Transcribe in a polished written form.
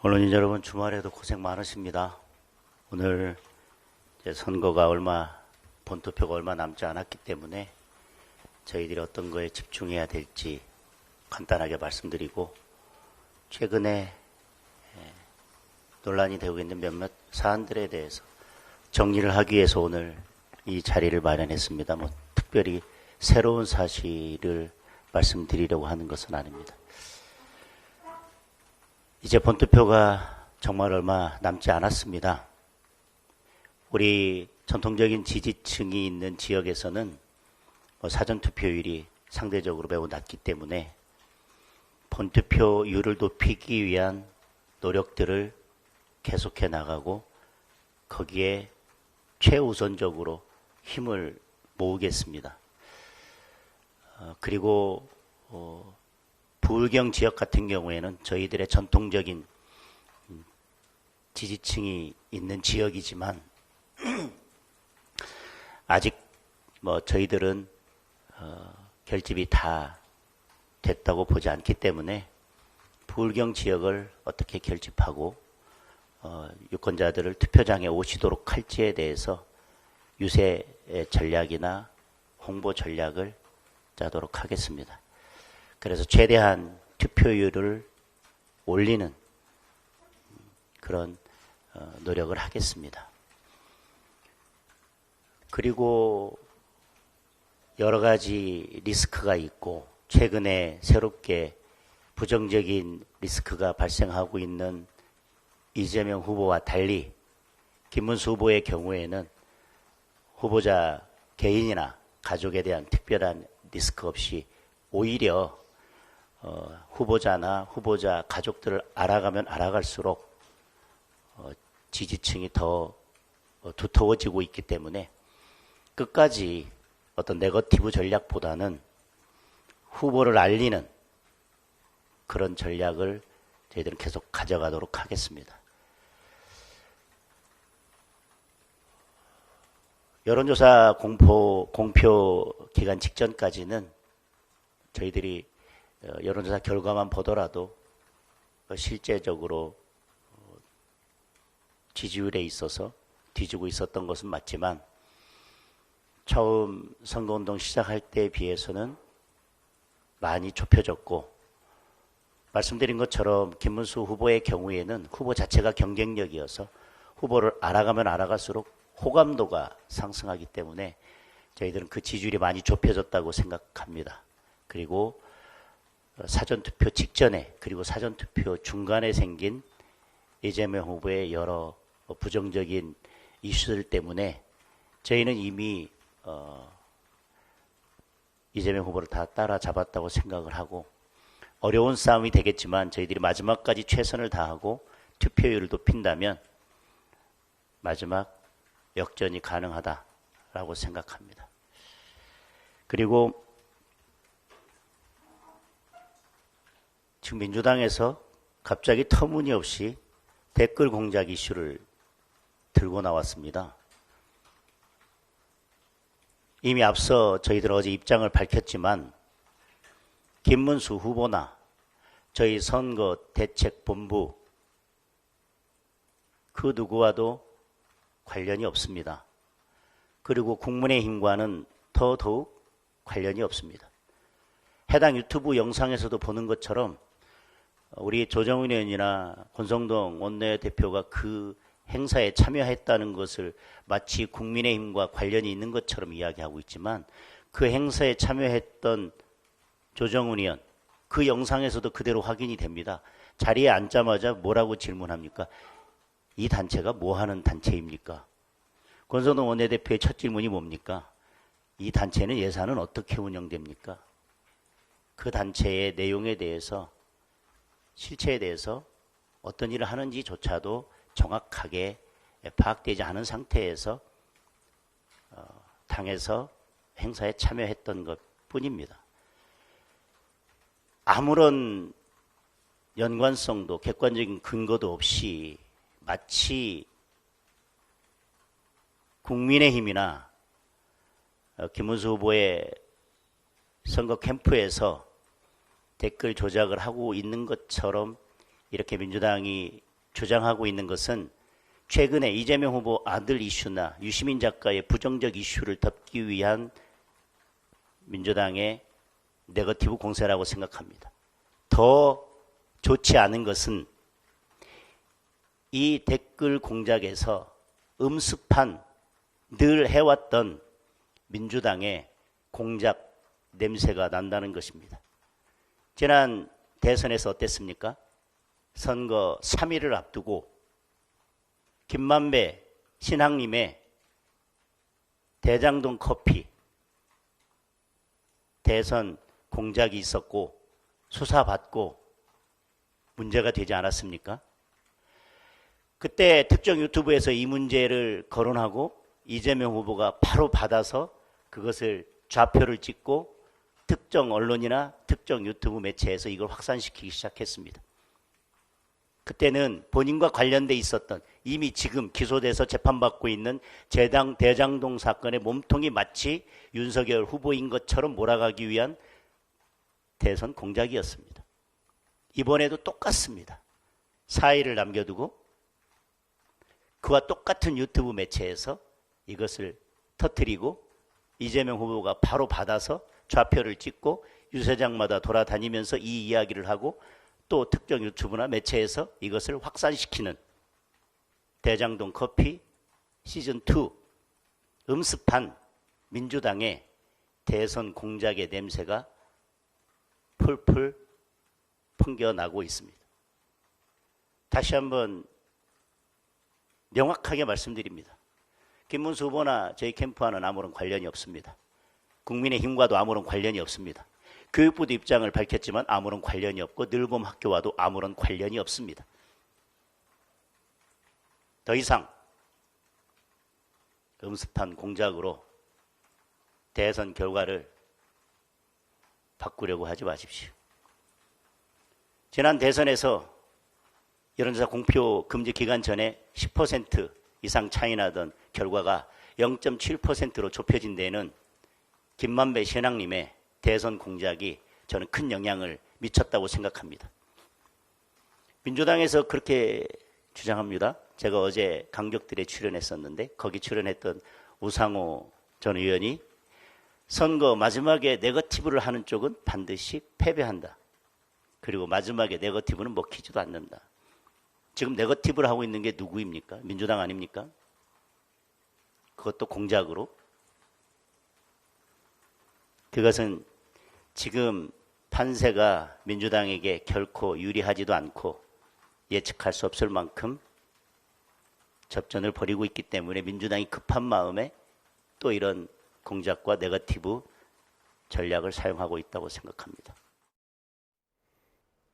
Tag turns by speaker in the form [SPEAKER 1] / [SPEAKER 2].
[SPEAKER 1] 언론인 여러분, 주말에도 고생 많으십니다. 오늘 이제 선거가 본투표가 얼마 남지 않았기 때문에 저희들이 어떤 거에 집중해야 될지 간단하게 말씀드리고, 최근에 논란이 되고 있는 몇몇 사안들에 대해서 정리를 하기 위해서 오늘 이 자리를 마련했습니다. 특별히 새로운 사실을 말씀드리려고 하는 것은 아닙니다. 이제 본투표가 정말 얼마 남지 않았습니다. 우리 전통적인 지지층이 있는 지역에서는 사전투표율이 상대적으로 매우 낮기 때문에 본투표율을 높이기 위한 노력들을 계속해 나가고 거기에 최우선적으로 힘을 모으겠습니다. 그리고 부울경 지역 같은 경우에는 저희들의 전통적인 지지층이 있는 지역이지만 아직 저희들은 결집이 다 됐다고 보지 않기 때문에 부울경 지역을 어떻게 결집하고 유권자들을 투표장에 오시도록 할지에 대해서 유세 전략이나 홍보 전략을 짜도록 하겠습니다. 그래서 최대한 투표율을 올리는 그런 노력을 하겠습니다. 그리고 여러 가지 리스크가 있고 최근에 새롭게 부정적인 리스크가 발생하고 있는 이재명 후보와 달리 김문수 후보의 경우에는 후보자 개인이나 가족에 대한 특별한 리스크 없이 오히려 후보자나 후보자 가족들을 알아가면 알아갈수록 지지층이 더 두터워지고 있기 때문에 끝까지 어떤 네거티브 전략보다는 후보를 알리는 그런 전략을 저희들은 계속 가져가도록 하겠습니다. 여론조사 공표 기간 직전까지는 저희들이 여론조사 결과만 보더라도 실제적으로 지지율에 있어서 뒤지고 있었던 것은 맞지만 처음 선거운동 시작할 때에 비해서는 많이 좁혀졌고, 말씀드린 것처럼 김문수 후보의 경우에는 후보 자체가 경쟁력이어서 후보를 알아가면 알아갈수록 호감도가 상승하기 때문에 저희들은 그 지지율이 많이 좁혀졌다고 생각합니다. 그리고 사전투표 직전에 그리고 사전투표 중간에 생긴 이재명 후보의 여러 부정적인 이슈들 때문에 저희는 이미 이재명 후보를 다 따라잡았다고 생각을 하고, 어려운 싸움이 되겠지만 저희들이 마지막까지 최선을 다하고 투표율을 높인다면 마지막 역전이 가능하다라고 생각합니다. 그리고 지금 민주당에서 갑자기 터무니없이 댓글 공작 이슈를 들고 나왔습니다. 이미 앞서 저희들 어제 입장을 밝혔지만 김문수 후보나 저희 선거대책본부 그 누구와도 관련이 없습니다. 그리고 국민의힘과는 더더욱 관련이 없습니다. 해당 유튜브 영상에서도 보는 것처럼 우리 조정훈 의원이나 권성동 원내대표가 그 행사에 참여했다는 것을 마치 국민의힘과 관련이 있는 것처럼 이야기하고 있지만, 그 행사에 참여했던 조정훈 의원 그 영상에서도 그대로 확인이 됩니다. 자리에 앉자마자 뭐라고 질문합니까? 이 단체가 뭐 하는 단체입니까? 권성동 원내대표의 첫 질문이 뭡니까? 이 단체는 예산은 어떻게 운영됩니까? 그 단체의 내용에 대해서, 실체에 대해서 어떤 일을 하는지조차도 정확하게 파악되지 않은 상태에서 당에서 행사에 참여했던 것 뿐입니다. 아무런 연관성도 객관적인 근거도 없이 마치 국민의힘이나 김문수 후보의 선거 캠프에서 댓글 조작을 하고 있는 것처럼 이렇게 민주당이 주장하고 있는 것은 최근에 이재명 후보 아들 이슈나 유시민 작가의 부정적 이슈를 덮기 위한 민주당의 네거티브 공세라고 생각합니다. 더 좋지 않은 것은 이 댓글 공작에서 음습한 늘 해왔던 민주당의 공작 냄새가 난다는 것입니다. 지난 대선에서 어땠습니까? 선거 3일을 앞두고 김만배 신학님의 대장동 커피 대선 공작이 있었고 수사받고 문제가 되지 않았습니까? 그때 특정 유튜브에서 이 문제를 거론하고 이재명 후보가 바로 받아서 그것을 좌표를 찍고 특정 언론이나 특정 유튜브 매체에서 이걸 확산시키기 시작했습니다. 그때는 본인과 관련돼 있었던 이미 지금 기소돼서 재판받고 있는 대장동 사건의 몸통이 마치 윤석열 후보인 것처럼 몰아가기 위한 대선 공작이었습니다. 이번에도 똑같습니다. 사의를 남겨두고 그와 똑같은 유튜브 매체에서 이것을 터뜨리고 이재명 후보가 바로 받아서 좌표를 찍고 유세장마다 돌아다니면서 이 이야기를 하고 또 특정 유튜브나 매체에서 이것을 확산시키는 대장동 커피 시즌2 음습한 민주당의 대선 공작의 냄새가 풀풀 풍겨나고 있습니다. 다시 한번 명확하게 말씀드립니다. 김문수 후보나 저희 캠프와는 아무런 관련이 없습니다. 국민의힘과도 아무런 관련이 없습니다. 교육부도 입장을 밝혔지만 아무런 관련이 없고 늘봄 학교와도 아무런 관련이 없습니다. 더 이상 음습한 공작으로 대선 결과를 바꾸려고 하지 마십시오. 지난 대선에서 여론조사 공표 금지 기간 전에 10% 이상 차이 나던 결과가 0.7%로 좁혀진 데에는 김만배 신학님의 대선 공작이 저는 큰 영향을 미쳤다고 생각합니다. 민주당에서 그렇게 주장합니다. 제가 어제 강격들에 출연했었는데 거기 출연했던 우상호 전 의원이 선거 마지막에 네거티브를 하는 쪽은 반드시 패배한다. 그리고 마지막에 네거티브는 먹히지도 않는다. 지금 네거티브를 하고 있는 게 누구입니까? 민주당 아닙니까? 그것도 공작으로. 그것은 지금 판세가 민주당에게 결코 유리하지도 않고 예측할 수 없을 만큼 접전을 벌이고 있기 때문에 민주당이 급한 마음에 또 이런 공작과 네거티브 전략을 사용하고 있다고 생각합니다.